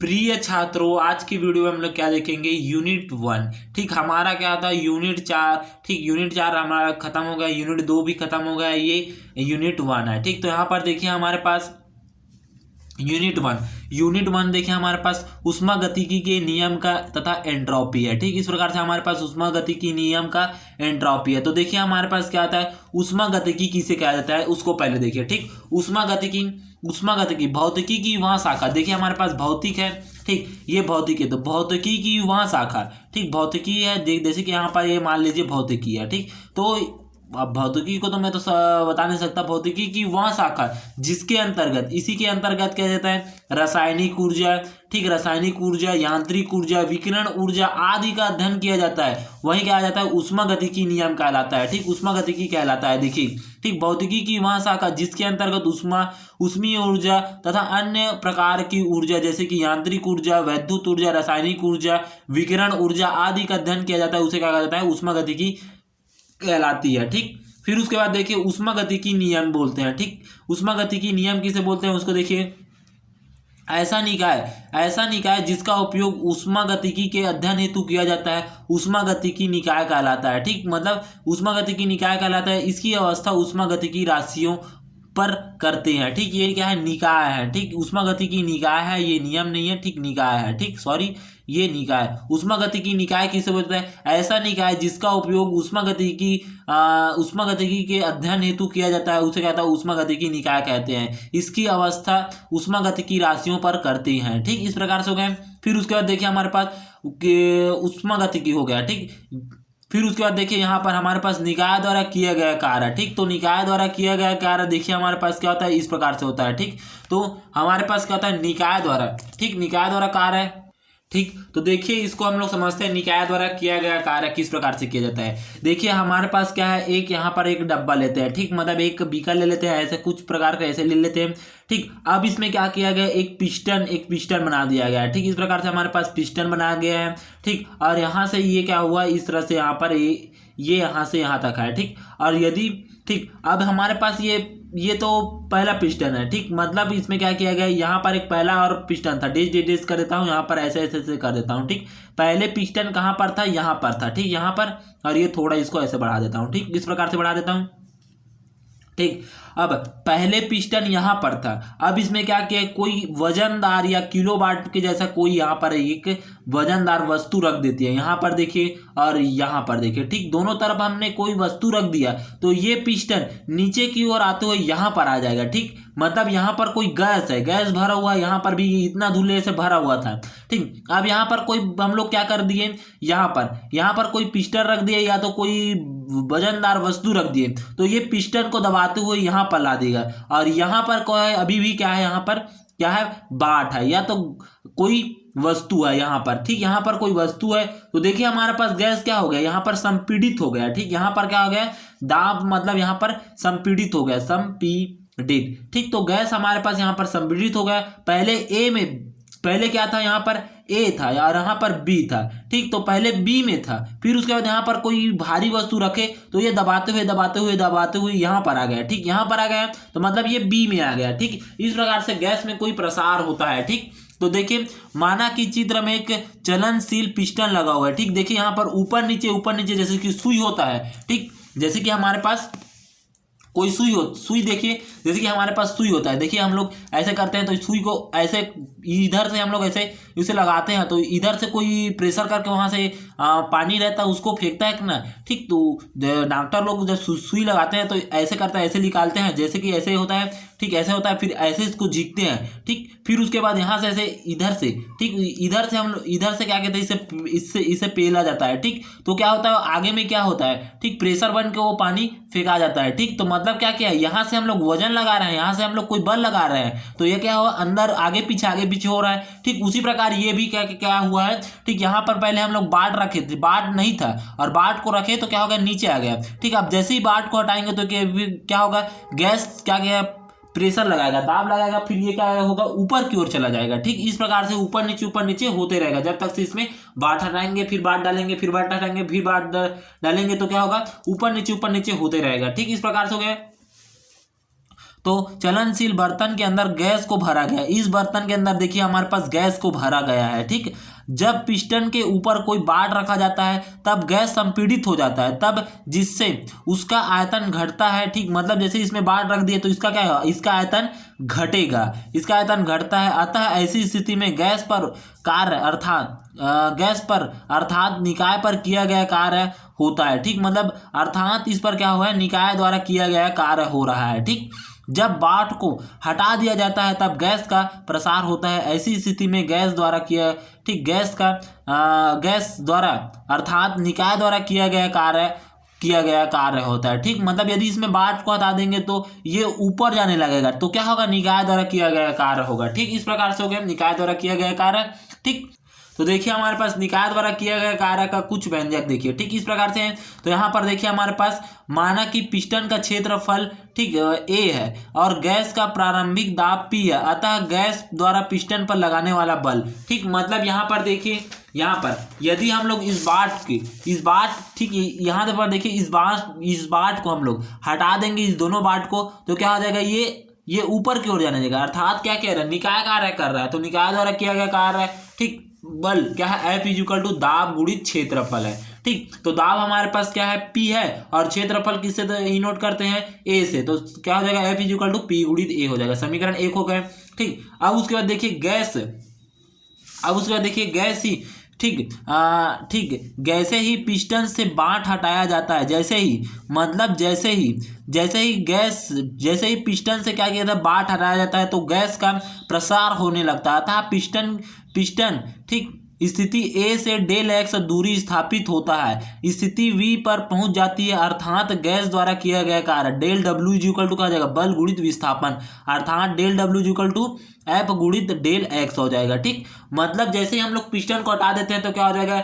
प्रिय छात्रों, आज की वीडियो में हम लोग क्या देखेंगे, यूनिट 1। ठीक, हमारा क्या था यूनिट 4। ठीक, यूनिट 4 हमारा खत्म हो गया, यूनिट 2 भी खत्म हो गया, ये यूनिट 1 है। ठीक, तो यहाँ पर देखिए हमारे पास यूनिट 1 देखिए हमारे पास ऊष्मागतिकी के नियम का तथा एंट्रोपी है। ठीक, इस प्रकार से हमारे पास ऊष्मागतिकी नियम का एंट्रोपी है। तो देखिए हमारे पास क्या आता है, ऊष्मागतिकी किसे कहा जाता है उसको पहले देखिए। ठीक, ऊष्मागतिकी भौतिकी की वहाँ शाखा। देखिए हमारे पास भौतिक है, ठीक, ये भौतिक है तो भौतिकी की वहाँ शाखा। ठीक, भौतिकी है, जैसे कि यहाँ पर ये मान लीजिए भौतिकी है। ठीक, तो अब भौतिकी को तो मैं तो बता नहीं सकता, भौतिकी की वह शाखा जिसके अंतर्गत, इसी के अंतर्गत क्या जाता है, रासायनिक ऊर्जा, ठीक, रासायनिक ऊर्जा, यांत्रिक ऊर्जा, विकिरण ऊर्जा आदि का अध्ययन किया जाता है। वही क्या जाता है, ऊष्मागतिकी नियम कहलाता है। ठीक, ऊष्मागतिकी कहलाता है। देखिए, ठीक, भौतिकी की वह शाखा जिसके अंतर्गत ऊष्मीय ऊर्जा तथा अन्य प्रकार की ऊर्जा जैसे कि यांत्रिक ऊर्जा, वैद्युत ऊर्जा, रासायनिक ऊर्जा, विकिरण ऊर्जा आदि का अध्ययन किया जाता है, उसे क्या कहा जाता है, ऊष्मागतिकी कहलाती है। ठीक, फिर उसके बाद देखिए ऊष्मागतिकी नियम बोलते हैं। ठीक, ऊष्मागतिकी नियम किसे बोलते हैं उसको देखिए, ऐसा निकाय जिसका उपयोग ऊष्मागतिकी के अध्ययन हेतु किया जाता है, ऊष्मागतिकी निकाय कहलाता है। ठीक, मतलब ऊष्मागतिकी निकाय कहलाता है। इसकी अवस्था ऊष्मागतिकी राशियों पर करते हैं। ठीक, ये क्या है, निकाय है। ठीक, ऊष्मागतिकी निकाय है, ये नियम नहीं है। ठीक, निकाय है। ठीक, सॉरी, ये निकाय। ऊष्मागतिकी निकाय किसे बोलते हैं, ऐसा निकाय जिसका उपयोग ऊष्मागतिकी के अध्ययन हेतु किया जाता है, उसे कहता है ऊष्मागतिकी निकाय कहते हैं। इसकी अवस्था ऊष्मागतिकी राशियों पर करते हैं। ठीक, इस प्रकार से हो गए। फिर उसके बाद देखिए हमारे पास ऊष्मागतिकी हो गया। ठीक, फिर उसके बाद देखिए यहाँ पर हमारे पास निकाय द्वारा किया गया कार्य। ठीक, तो निकाय द्वारा किया गया कार्य देखिए हमारे पास क्या होता है, इस प्रकार से होता है। ठीक, तो हमारे पास क्या होता है, निकाय द्वारा, ठीक, निकाय द्वारा कार्य है। ठीक, तो देखिए इसको हम लोग समझते हैं, निकाय द्वारा किया गया कार्य किस प्रकार से किया जाता है। देखिए हमारे पास क्या है, एक यहाँ पर एक डब्बा लेते हैं। ठीक, मतलब एक बीकर ले लेते हैं, ऐसे कुछ प्रकार का ऐसे ले लेते हैं। ठीक, अब इसमें क्या किया गया, एक पिस्टन बना दिया गया है। ठीक, इस प्रकार से हमारे पास पिस्टन बनाया गया है। ठीक, और यहाँ से ये क्या हुआ, इस तरह से यहाँ पर ये यहाँ से यहाँ तक है। ठीक, और यदि, ठीक, अब हमारे पास ये तो पहला पिस्टन है। ठीक, मतलब इसमें क्या किया गया, यहाँ पर एक पहला और पिस्टन था, डेस कर देता हूँ, यहाँ पर ऐसे ऐसे ऐसे कर देता हूँ। ठीक, पहले पिस्टन कहाँ पर था, यहाँ पर था। ठीक, यहाँ पर, और ये थोड़ा इसको ऐसे बढ़ा देता हूँ। ठीक, इस प्रकार से बढ़ा देता हूँ। ठीक, अब पहले पिस्टन यहाँ पर था, अब इसमें क्या किया, कोई वजनदार या किलोवाट के जैसा कोई यहाँ पर एक वजनदार वस्तु रख देती है, यहाँ पर देखिए और यहाँ पर देखिए। ठीक, दोनों तरफ हमने कोई वस्तु रख दिया तो ये पिस्टन नीचे की ओर आते हुए यहाँ पर आ जाएगा। ठीक, मतलब यहाँ पर कोई गैस है, गैस भरा हुआ है, यहाँ पर भी इतना धुले से भरा हुआ था। ठीक, अब यहाँ पर कोई हम लोग क्या कर दिए, यहाँ पर कोई पिस्टन रख दिए या तो कोई वजनदार वस्तु रख दिए, तो ये पिस्टन को दबाते हुए यहाँ पर ला देगा। और यहाँ पर क्या है, अभी भी क्या है, यहाँ पर क्या है, बाट है या तो कोई वस्तु है यहाँ पर। ठीक, यहाँ पर कोई वस्तु है तो देखिए हमारे पास गैस क्या हो गया, यहाँ पर संपीड़ित हो गया। ठीक, यहाँ पर क्या हो गया, दाब, मतलब यहाँ पर संपीड़ित हो गया, संपीड़ित। ठीक, तो गैस हमारे पास यहाँ पर संपीड़ित हो गया। पहले क्या था, यहाँ पर ए था और यहाँ पर बी था। ठीक, तो पहले बी में था, फिर उसके बाद यहाँ पर कोई भारी वस्तु रखे तो ये दबाते हुए यहाँ पर आ गया। ठीक, यहाँ पर आ गया तो मतलब ये बी में आ गया। ठीक, इस प्रकार से गैस में कोई प्रसार होता है। ठीक, तो देखिए माना कि चित्र में एक चलनशील पिस्टन लगा हुआ है। ठीक, देखिए यहाँ पर ऊपर नीचे जैसे कि सुई होता है। ठीक, जैसे कि हमारे पास कोई सुई देखिए, जैसे कि हमारे पास सुई होता है। देखिए हम लोग ऐसे करते हैं तो सुई को ऐसे इधर से हम लोग ऐसे इसे लगाते हैं तो इधर से कोई प्रेशर करके वहां से पानी रहता है उसको फेंकता है ना। ठीक, तो डॉक्टर लोग जब सुई लगाते हैं तो ऐसे करता है, ऐसे निकालते हैं, जैसे कि ऐसे होता है। ठीक, ऐसे होता है, फिर ऐसे इसको झीकते हैं। ठीक, फिर उसके बाद यहाँ से ऐसे इधर से, ठीक, हम लोग इधर से क्या कहते हैं, इसे पेला जाता है। ठीक, तो क्या होता है, आगे में क्या होता है, ठीक, प्रेशर बन के वो पानी फेंका जाता है। ठीक, तो मतलब क्या किया, यहाँ से हम लोग वजन लगा रहे हैं, यहाँ से हम लोग कोई बल लगा रहे हैं तो ये क्या हुआ, अंदर आगे पीछे हो रहा है। ठीक, उसी प्रकार ये भी क्या हुआ है। ठीक, यहाँ पर पहले हम लोग बाट रखे थे, बाट नहीं था और बाट को रखे तो क्या होगा, नीचे आ गया। ठीक, अब जैसे ही बाट को हटाएंगे तो क्या होगा, गैस क्या प्रेशर लगाएगा, दाब लगाएगा, फिर ये क्या होगा, ऊपर की ओर चला जाएगा। ठीक, इस प्रकार से ऊपर नीचे होते रहेगा जब तक से इसमें बाट हटाएंगे, फिर बाट डालेंगे, फिर बाट हटाएंगे, फिर बाट डालेंगे तो क्या होगा, ऊपर नीचे होते रहेगा। ठीक, इस प्रकार से हो गया। तो चलनशील बर्तन के अंदर गैस को भरा गया, इस बर्तन के अंदर देखिए हमारे पास गैस को भरा गया है। ठीक, जब पिस्टन के ऊपर कोई बाट रखा जाता है तब गैस संपीड़ित हो जाता है, तब जिससे उसका आयतन घटता है। ठीक, मतलब जैसे इसमें बाट रख दिए तो इसका क्या है, इसका आयतन घटेगा, इसका आयतन घटता है। अतः ऐसी स्थिति में गैस पर कार्य अर्थात निकाय पर किया गया कार्य होता है। ठीक, मतलब अर्थात इस पर क्या हुआ है, निकाय द्वारा किया गया कार्य हो रहा है। ठीक, जब बाट को हटा दिया जाता है तब गैस का प्रसार होता है। ऐसी स्थिति में गैस द्वारा किया, ठीक, गैस द्वारा अर्थात निकाय द्वारा किया गया कार्य होता है। ठीक, मतलब यदि इसमें बाट को हटा देंगे तो ये ऊपर जाने लगेगा, तो क्या होगा, निकाय द्वारा किया गया कार्य होगा। ठीक, इस प्रकार से हो गया निकाय द्वारा किया गया कार्य। ठीक, तो देखिए हमारे पास निकाय द्वारा किया गया कार्य का कुछ व्यंजक देखिए, ठीक, इस प्रकार से है। तो यहाँ पर देखिए हमारे पास माना कि पिस्टन का क्षेत्रफल, ठीक, A है और गैस का प्रारंभिक दाब P है, अतः गैस द्वारा पिस्टन पर लगाने वाला बल। ठीक, मतलब यहाँ पर देखिए, यहाँ पर यदि हम लोग इस बाट, ठीक, यहाँ पर देखिए इस बाट को हम लोग हटा देंगे, इस दोनों बाट को, तो क्या हो जाएगा, ये ऊपर की ओर जाने देगा। अर्थात क्या कह रहा है, निकाय कार्य कर रहा है, तो निकाय द्वारा किया गया कार्य है। ठीक, बल क्या है, F = दाब गुणित क्षेत्रफल है। ठीक, तो दाब हमारे पास क्या है, P है, और क्षेत्रफल किससे नोट करते हैं, A से, तो क्या हो जाएगा, F = P × A हो जाएगा। समीकरण 1 हो गए। ठीक, अब उसके बाद देखिए गैस ही, ठीक, जैसे ही पिस्टन से बाट हटाया जाता है, जैसे ही पिस्टन से क्या किया था, बाट हटाया जाता है तो गैस का प्रसार होने लगता है, अतः पिस्टन, ठीक, स्थिति A से डेल x दूरी स्थापित होता है, स्थिति V पर पहुंच जाती है, अर्थात गैस द्वारा किया गया कार्य डेल W = क्या हो जाएगा, बल गुणित विस्थापन, अर्थात डेल W = F गुणित डेल x हो जाएगा। ठीक, मतलब जैसे ही हम लोग पिस्टन को हटा देते हैं तो क्या हो जाएगा,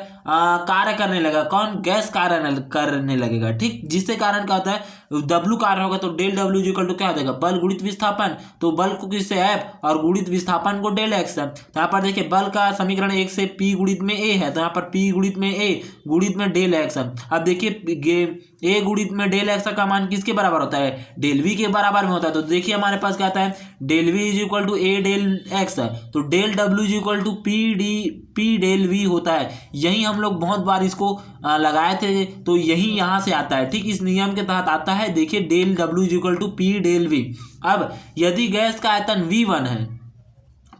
कार्य करने लगेगा, कौन, गैस कार्य करने लगेगा। ठीक, जिससे कारण क्या होता है, W कार्य होगा तो डेल W = क्या हो जाएगा, बल गुणित विस्थापन, तो बल को किससे, F, और गुणित विस्थापन को डेल x है। तो यहाँ पर देखिए बल का समीकरण 1 से P गुणित में A है, तो यहाँ पर P गुणित में A गुणित में डेल x है। अब देखिए A गुणित में डेल x का मान किसके बराबर होता है, डेल V के बराबर में होता है। तो देखिए हमारे पास क्या आता है, del V = A del x है, तो del W = P del V होता है। यही हम लोग बहुत बार इसको लगाए थे, तो यही यहाँ से आता है। ठीक, इस नियम के तहत आता है। देखिए del W = P del V। अब यदि गैस का आयतन V1 है,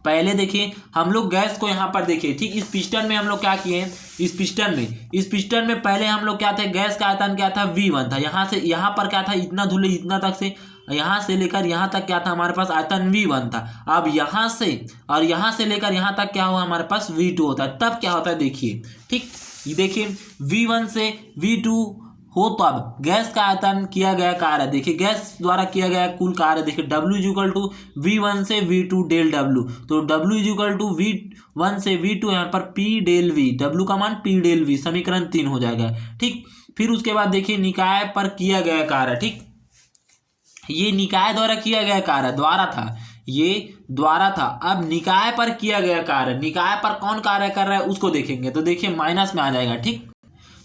पहले देखिए हम लोग गैस को यहाँ पर देखिए, ठीक, इस पिस्टन में हम लोग क्या किए हैं, इस पिस्टन में पहले हम लोग क्या थे, गैस का आयतन क्या था, V1 था। यहाँ पर क्या था, इतना धुले इतना तक से, यहाँ से लेकर यहाँ तक क्या था, हमारे पास आयतन V1 था। अब यहाँ से लेकर यहाँ तक क्या हुआ, हमारे पास V2 होता है। तब क्या होता है देखिए, ठीक, ये देखिए V1 से V2 हो तब गैस का आयतन किया गया कार्य, देखिए गैस द्वारा किया गया कुल कार्य, देखिए W = V1 से V2 डेल W, तो W = V1 से V2, यहाँ पर P डेल V, W का मान P डेल V, समीकरण 3 हो जाएगा। ठीक, फिर उसके बाद देखिए निकाय पर किया गया कार्य। ठीक, ये निकाय द्वारा किया गया कार्य द्वारा था, अब निकाय पर किया गया कार्य, निकाय पर कौन कार्य कर रहा है उसको देखेंगे, तो देखिए माइनस में आ जाएगा। ठीक,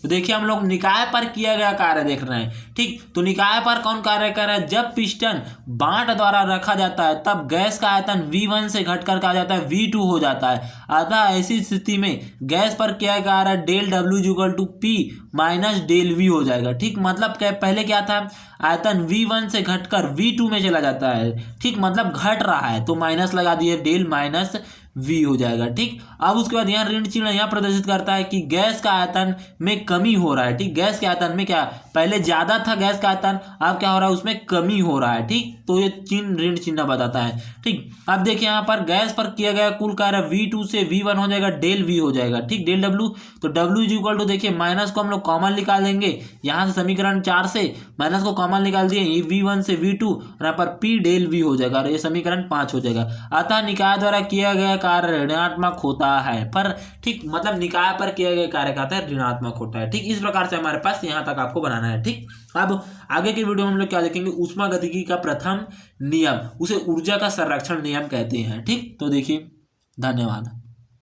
तो देखिए हम लोग निकाय पर किया गया कार्य देख रहे हैं। ठीक, तो निकाय पर कौन कार्य कर रहा है, जब पिस्टन बाट द्वारा रखा जाता है तब गैस का आयतन V1 से घटकर क्या जाता है, V2 हो जाता है। अतः ऐसी स्थिति में गैस पर किया गया कार्य del W = P - del V हो जाएगा। ठीक, मतलब क्या, पहले क्या था, आयतन V1 से घटकर V2 में चला जाता है। ठीक, मतलब घट रहा है, तो माइनस लगा दिए, डेल -V हो जाएगा। ठीक, अब उसके बाद यहाँ ऋण चिन्ह यहाँ प्रदर्शित करता है कि गैस का आयतन में कमी हो रहा है। ठीक, गैस के आयतन में क्या, पहले ज्यादा था गैस का आयतन, अब क्या हो रहा है, उसमें कमी हो रहा है। ठीक, तो ये ऋण चिन्ह बताता है। ठीक, अब देखिए यहाँ पर गैस पर किया गया कुल कार्य V2 से V1 हो जाएगा, डेल V हो जाएगा। ठीक, डेल W, तो W = देखिए माइनस को हम लोग कॉमन निकाल देंगे, यहाँ से समीकरण 4 से माइनस को कॉमन निकाल दिए, ये V1 से V2, यहाँ पर P डेल V हो जाएगा, और ये समीकरण 5 हो जाएगा। अतः निकाय द्वारा किया गया कार्य ऋणात्मक होता है, पर ठीक, मतलब निकाय पर किया गया कार्य का ऋणात्मक होता है। ठीक, इस प्रकार से हमारे पास यहाँ तक आपको बनाना है। ठीक, अब आगे के वीडियो में हम लोग क्या देखेंगे, ऊष्मागतिकी का प्रथम नियम, उसे ऊर्जा का संरक्षण नियम कहते हैं। ठीक, तो देखिए, धन्यवाद।